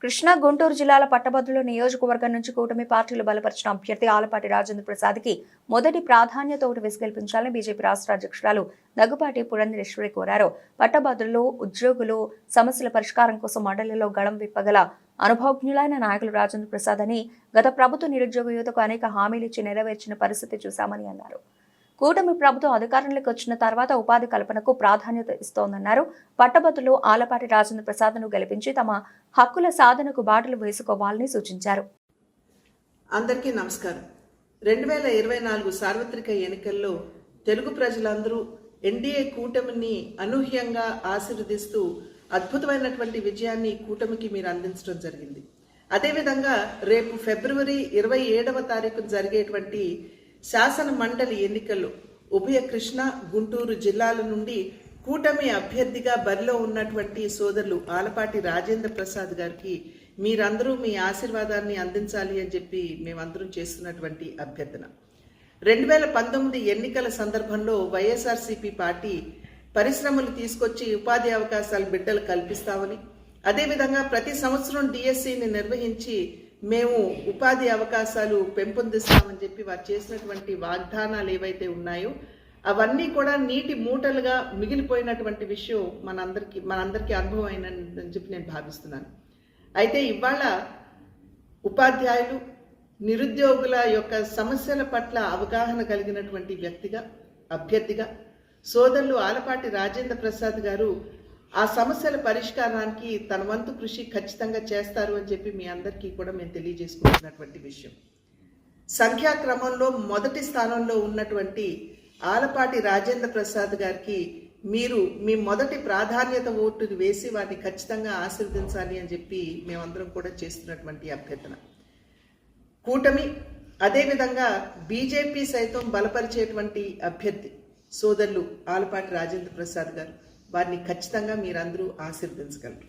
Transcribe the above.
కృష్ణా గుంటూరు జిల్లాల పట్టభద్రుల నియోజకవర్గం నుంచి కూటమి పార్టీలు బలపరిచిన అభ్యర్థి ఆలపాటి రాజేంద్ర ప్రసాద్ కి మొదటి ప్రాధాన్యత ఓటు వేసి గెలిపించాలని బీజేపీ రాష్ట్ర అధ్యక్షురాలు దగ్గుబాటి పురంధరేశ్వరి కోరారు. పట్టభద్రులు, ఉద్యోగులు సమస్యల పరిష్కారం కోసం మండలిలో గళం విప్పగల అనుభవజ్ఞులైన నాయకులు రాజేంద్ర ప్రసాద్ అని గత ప్రభుత్వ నిరుద్యోగ యువతకు అనేక హామీలు ఇచ్చి నెరవేర్చిన పరిస్థితి చూశామని అన్నారు. కూటమి ప్రభుత్వం అధికారంలోకి వచ్చిన తర్వాత ఉపాధి కల్పనకు ప్రాధాన్యత ఇస్తోందన్నారు. పట్టభద్రులు ఆలపాటి రాజేంద్ర ప్రసాద్ను గెలిపించి తమ హక్కుల సాధనకు బాటలు వేసుకోవాలని సూచించారు. అందరికీ నమస్కారం. 2024 సార్వత్రిక ఎన్నికల్లో తెలుగు ప్రజలందరూ ఎన్డీఏ కూటమిని అనూహ్యంగా ఆశీర్వదిస్తూ అద్భుతమైనటువంటి విజయాన్ని కూటమికి మీరు అందించడం జరిగింది. అదేవిధంగా రేపు ఫిబ్రవరి 27వ తారీఖున జరిగేటువంటి శాసన మండలి ఎన్నికల్లో ఉభయ కృష్ణా, గుంటూరు జిల్లాల నుండి కూటమి అభ్యర్థిగా బరిలో ఉన్నటువంటి సోదరులు ఆలపాటి రాజేంద్ర ప్రసాద్ గారికి మీరందరూ మీ ఆశీర్వాదాన్ని అందించాలి అని చెప్పి మేమందరం చేస్తున్నటువంటి అభ్యర్థన. 2019 ఎన్నికల సందర్భంలో వైఎస్ఆర్సీపీ పార్టీ పరిశ్రమలు తీసుకొచ్చి ఉపాధి అవకాశాలు బిడ్డలు కల్పిస్తామని, అదేవిధంగా ప్రతి సంవత్సరం డిఎస్సిని నిర్వహించి మేము ఉపాధి అవకాశాలు పెంపొందిస్తామని చెప్పి వారు చేసినటువంటి వాగ్దానాలు ఏవైతే ఉన్నాయో అవన్నీ కూడా నీటి మూటలుగా మిగిలిపోయినటువంటి విషయం మనందరికీ అనుభవం అయినని చెప్పి నేను భావిస్తున్నాను. అయితే ఇవాళ ఉపాధ్యాయులు, నిరుద్యోగుల యొక్క సమస్యల పట్ల అవగాహన కలిగినటువంటి వ్యక్తిగా, అభ్యర్థిగా సోదరులు ఆలపాటి రాజేంద్ర ప్రసాద్ గారు ఆ సమస్యల పరిష్కారానికి తన వంతు కృషి ఖచ్చితంగా చేస్తారు అని చెప్పి మీ అందరికీ కూడా మేము తెలియజేసుకుంటున్నటువంటి విషయం. సంఖ్యాక్రమంలో మొదటి స్థానంలో ఉన్నటువంటి ఆలపాటి రాజేంద్ర ప్రసాద్ గారికి మీరు మీ మొదటి ప్రాధాన్యత ఓటుని వేసి వారిని ఖచ్చితంగా ఆశీర్వదించాలి అని చెప్పి మేమందరం కూడా చేస్తున్నటువంటి అభ్యర్థన. కూటమి అదేవిధంగా బీజేపీ సైతం బలపరిచేటువంటి అభ్యర్థి సోదరులు ఆలపాటి రాజేంద్ర ప్రసాద్ గారు, వారిని ఖచ్చితంగా మీరందరూ ఆశీర్వదించగలరు.